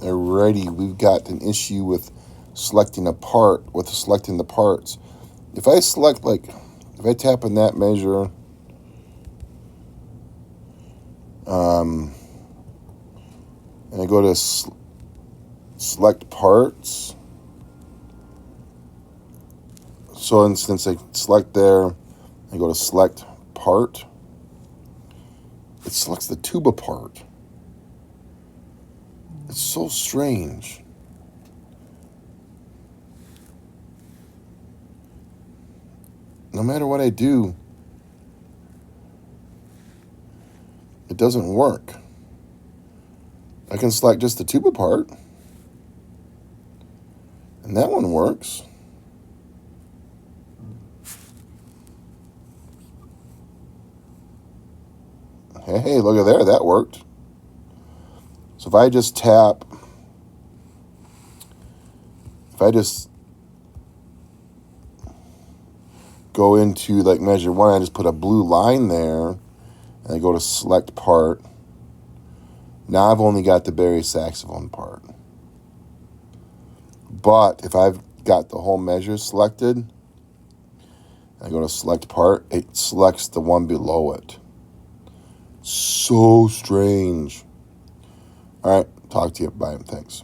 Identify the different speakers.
Speaker 1: Alrighty, we've got an issue with selecting a part, with selecting the parts. If I select, if I tap on that measure, and I go to select parts. So instance, I select there, I go to select part. It selects the tuba part. It's so strange. No matter what I do, it doesn't work. I can select just the tuba part, and that one works. Hey, look at there, that worked. So if I just go into like measure 1, I just put a blue line there, and I go to select part. Now I've only got the bari saxophone part. But if I've got the whole measure selected, I go to select part, it selects the one below it. So strange. All right, talk to you. Bye. Thanks.